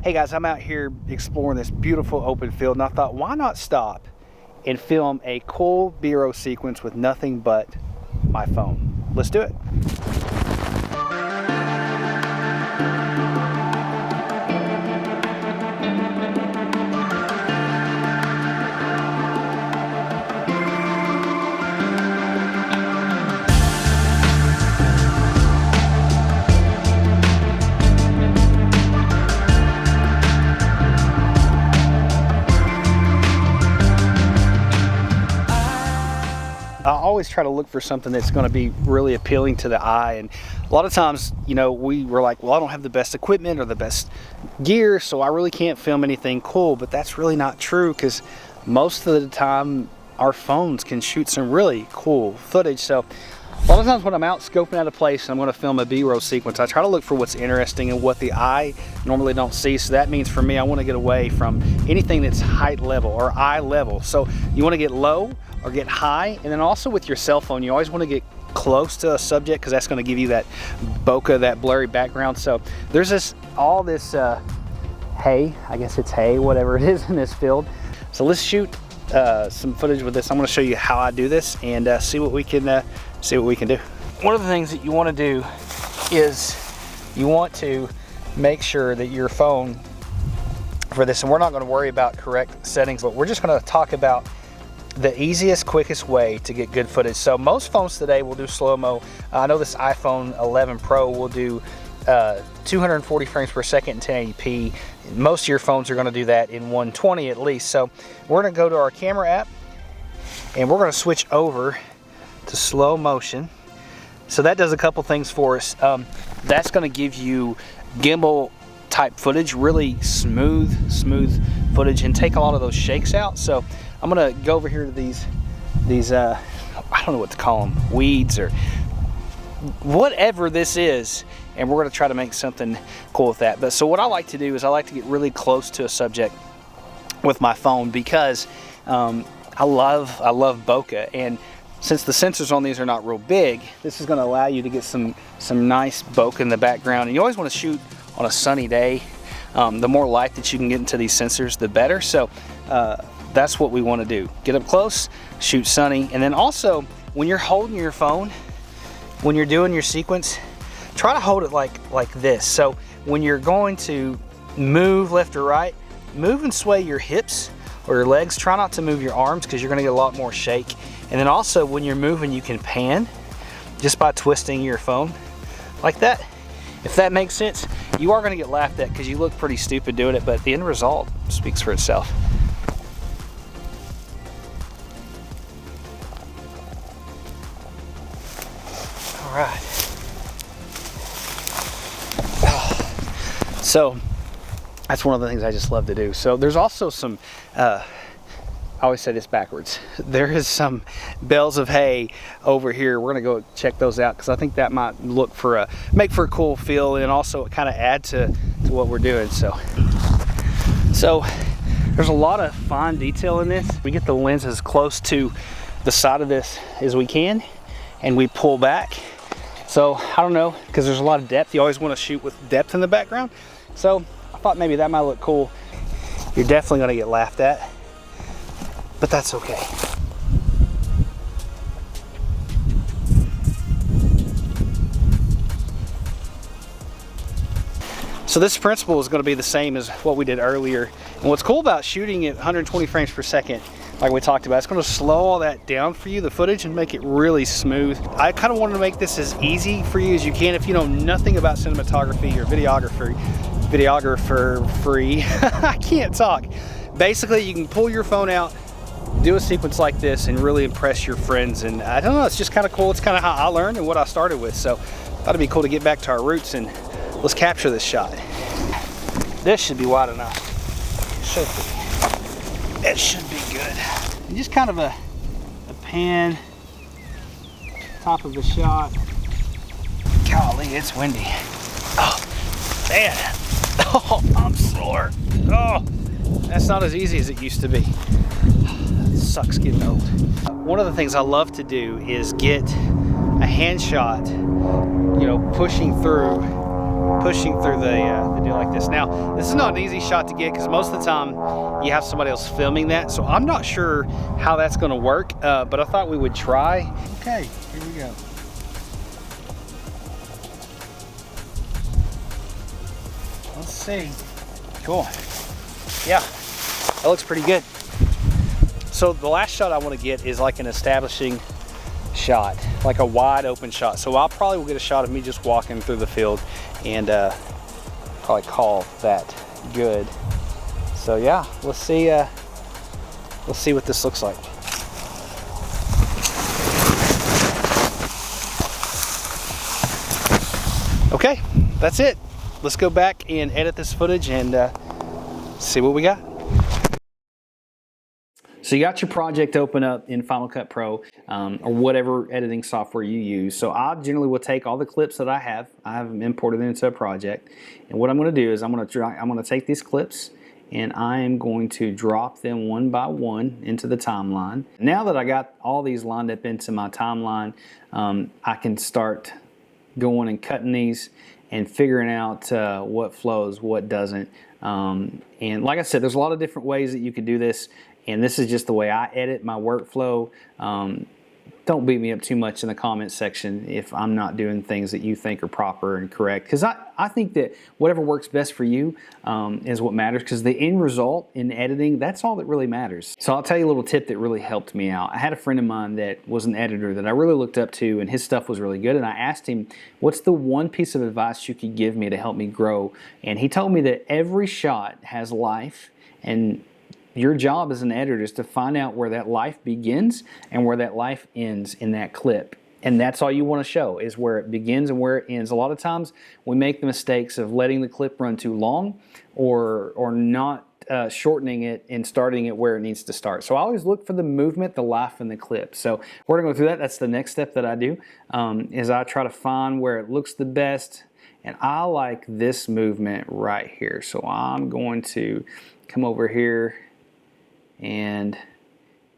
Hey guys, I'm out here exploring this beautiful open field and I thought, why not stop and film a cool B-roll sequence with nothing but my phone. Let's do it. I always try to look for something that's going to be really appealing to the eye, and a lot of times, you know, we were like, well, I don't have the best equipment or the best gear, so I really can't film anything cool. But that's really not true, because most of the time our phones can shoot some really cool footage. So a lot of times when I'm out scoping out a place and I'm going to film a B-roll sequence, I try to look for what's interesting and what the eye normally don't see. So that means for me, I want to get away from anything that's height level or eye level. So you want to get low or get high, and then also with your cell phone, you always want to get close to a subject, because that's going to give you that bokeh, that blurry background. So there's all this hay, I guess it's hay, whatever it is in this field. So let's shoot some footage with this. I'm going to show you how I do this and see what we can do. One of the things that you want to do is you want to make sure that your phone for this, and we're not going to worry about correct settings, but we're just going to talk about the easiest, quickest way to get good footage. So most phones today will do slow-mo. I know this iPhone 11 Pro will do 240 frames per second in 1080p. Most of your phones are going to do that in 120 at least. So we're going to go to our camera app and we're going to switch over to slow motion. So that does a couple things for us. That's going to give you gimbal type footage, really smooth footage, and take a lot of those shakes out. So I'm going to go over here to these I don't know what to call them, weeds or whatever this is, and we're going to try to make something cool with that. But so what I like to do is I like to get really close to a subject with my phone, because I love bokeh, and since the sensors on these are not real big, this is going to allow you to get some nice bokeh in the background. And you always want to shoot on a sunny day. The more light that you can get into these sensors, the better. So that's what we want to do. Get up close, shoot sunny, and then also when you're holding your phone, when you're doing your sequence, try to hold it like this. So when you're going to move left or right, move and sway your hips or your legs. Try not to move your arms, because you're going to get a lot more shake. And then also when you're moving, you can pan just by twisting your phone like that. If that makes sense. You are going to get laughed at because you look pretty stupid doing it, but the end result speaks for itself. All right. So that's one of the things I just love to do. So there's also some, I always say this backwards. There is some bales of hay over here. We're gonna go check those out, because I think that might make for a cool feel, and also kind of add to what we're doing. So there's a lot of fine detail in this. We get the lens as close to the side of this as we can, and we pull back. So I don't know, because there's a lot of depth. You always want to shoot with depth in the background. So I thought maybe that might look cool. You're definitely gonna get laughed at, but that's okay. So this principle is going to be the same as what we did earlier. And what's cool about shooting at 120 frames per second, like we talked about, it's going to slow all that down for you, the footage, and make it really smooth. I kind of wanted to make this as easy for you as you can. If you know nothing about cinematography or videography, I can't talk. Basically, you can pull your phone out, do a sequence like this, and really impress your friends. And I don't know, it's just kind of cool. It's kind of how I learned and what I started with. So I thought it'd be cool to get back to our roots, and let's capture this shot. This should be wide enough. Should be. It should be good. And just kind of a pan, top of the shot. Golly, it's windy. Oh, man. Oh, I'm sore. Oh, that's not as easy as it used to be. It sucks getting old. One of the things I love to do is get a hand shot, you know, pushing through pushing through the deal like this. Now, this is not an easy shot to get because most of the time you have somebody else filming that, so I'm not sure how that's going to work, but I thought we would try. Okay, here we go. Let's see. Cool. Yeah, that looks pretty good. So the last shot I want to get is like an establishing shot, like a wide open shot. So I probably will get a shot of me just walking through the field and probably call that good. So yeah, let's see what this looks like. Okay, that's it. Let's go back and edit this footage and see what we got. So you got your project open up in Final Cut Pro or whatever editing software you use. So I generally will take all the clips that I have them imported into a project, and what I'm going to do is I'm going to take these clips and I am going to drop them one by one into the timeline. Now that I got all these lined up into my timeline, I can start going and cutting these and figuring out what flows, what doesn't. And like I said, there's a lot of different ways that you can do this. And this is just the way I edit my workflow. Don't beat me up too much in the comment section if I'm not doing things that you think are proper and correct. Because I think that whatever works best for you is what matters. Because the end result in editing, that's all that really matters. So I'll tell you a little tip that really helped me out. I had a friend of mine that was an editor that I really looked up to, and his stuff was really good. And I asked him, what's the one piece of advice you could give me to help me grow? And he told me that every shot has life, and your job as an editor is to find out where that life begins and where that life ends in that clip. And that's all you want to show, is where it begins and where it ends. A lot of times we make the mistakes of letting the clip run too long or not shortening it and starting it where it needs to start. So I always look for the movement, the life in the clip. So we're going to go through that. That's the next step that I do, is I try to find where it looks the best. And I like this movement right here. So I'm going to come over here and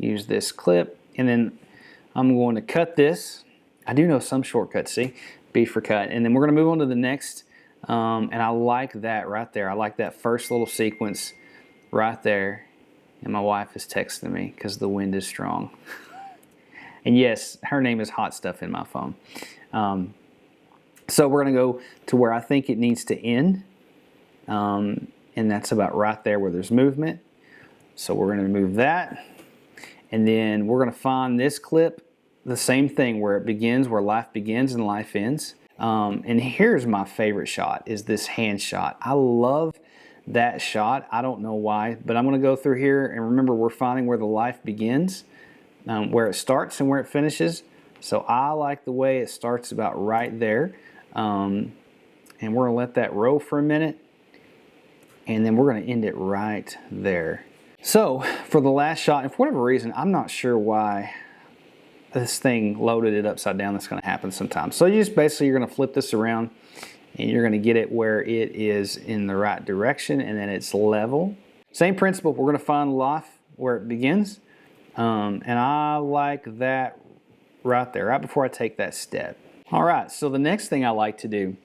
use this clip, and then I'm going to cut this. I do know some shortcuts, see? B for cut. And then we're going to move on to the next, and I like that right there. I like that first little sequence right there. And my wife is texting me because the wind is strong. And yes, her name is Hot Stuff in my phone. So we're going to go to where I think it needs to end, and that's about right there where there's movement. So we're going to remove that, and then we're going to find this clip, the same thing, where it begins, where life begins and life ends. And here's my favorite shot, is this hand shot. I love that shot. I don't know why, but I'm going to go through here, and remember, we're finding where the life begins, where it starts and where it finishes. So I like the way it starts about right there, and we're going to let that roll for a minute, and then we're going to end it right there. So for the last shot, and for whatever reason, I'm not sure why this thing loaded it upside down. That's going to happen sometimes. So you just basically, you're going to flip this around and you're going to get it where it is in the right direction, and then it's level. Same principle. We're going to find life where it begins, and I like that right there, right before I take that step. All right, so the next thing I like to do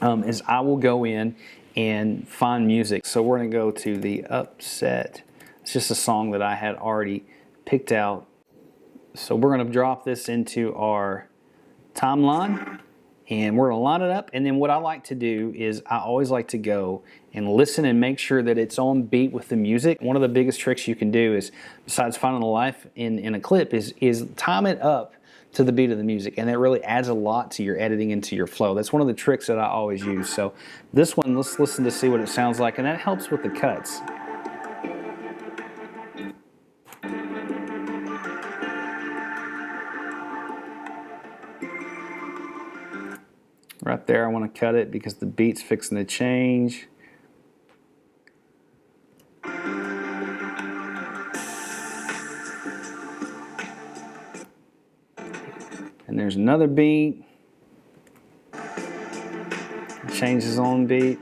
is I will go in and find music. So we're going to go to the Upset. It's just a song that I had already picked out. So we're going to drop this into our timeline, and we're going to line it up. And then what I like to do is I always like to go and listen and make sure that it's on beat with the music. One of the biggest tricks you can do is, besides finding the life in a clip, is time it up to the beat of the music, and that really adds a lot to your editing and to your flow. That's one of the tricks that I always use. So this one, let's listen to see what it sounds like, and that helps with the cuts. Right there, I want to cut it because the beat's fixing to change. And there's another beat. It changes on beat.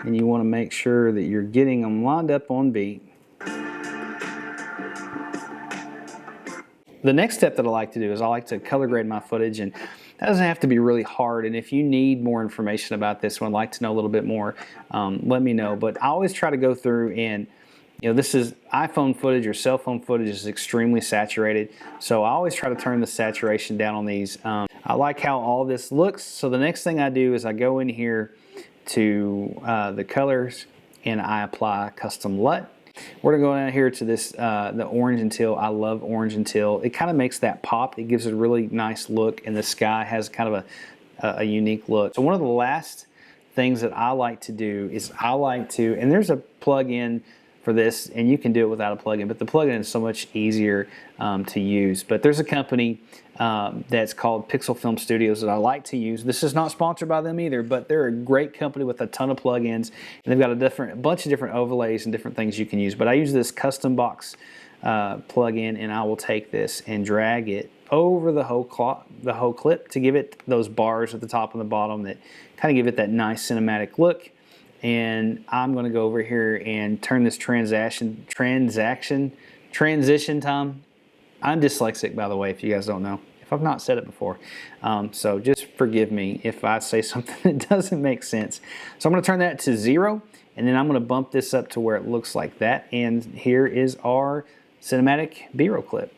And you want to make sure that you're getting them lined up on beat. The next step that I like to do is I like to color grade my footage, and That doesn't have to be really hard, and if you need more information about this one, like to know a little bit more, let me know. But I always try to go through and, this is iPhone footage or cell phone footage is extremely saturated, so I always try to turn the saturation down on these. I like how all this looks, so the next thing I do is I go in here to the colors and I apply custom LUT. We're gonna go down here to this, the orange and teal. I love orange and teal. It kind of makes that pop. It gives it a really nice look, and the sky has kind of a unique look. So one of the last things that I like to do is and there's a plug-in for this, and you can do it without a plugin, but the plugin is so much easier to use. But there's a company that's called Pixel Film Studios that I like to use. This is not sponsored by them either, but they're a great company with a ton of plugins, and they've got a bunch of different overlays and different things you can use. But I use this custom box plugin, and I will take this and drag it over the whole clip to give it those bars at the top and the bottom that kind of give it that nice cinematic look. And I'm going to go over here and turn this transition time. I'm dyslexic, by the way, if you guys don't know, if I've not said it before. So just forgive me if I say something that doesn't make sense. So I'm going to turn that to 0, and then I'm going to bump this up to where it looks like that. And here is our cinematic B-roll clip.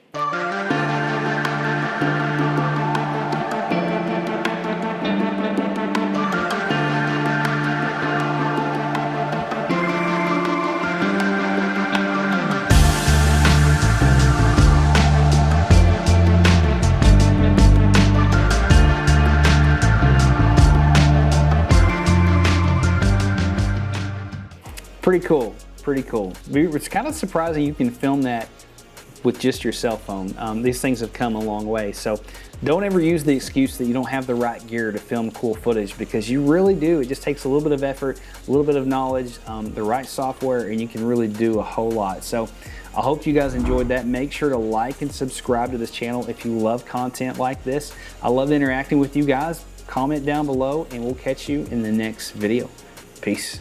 Pretty cool, pretty cool. It's kind of surprising you can film that with just your cell phone. These things have come a long way, so don't ever use the excuse that you don't have the right gear to film cool footage, because you really do. It just takes a little bit of effort, a little bit of knowledge, the right software, and you can really do a whole lot. So I hope you guys enjoyed that. Make sure to like and subscribe to this channel if you love content like this. I love interacting with you guys. Comment down below, and we'll catch you in the next video. Peace.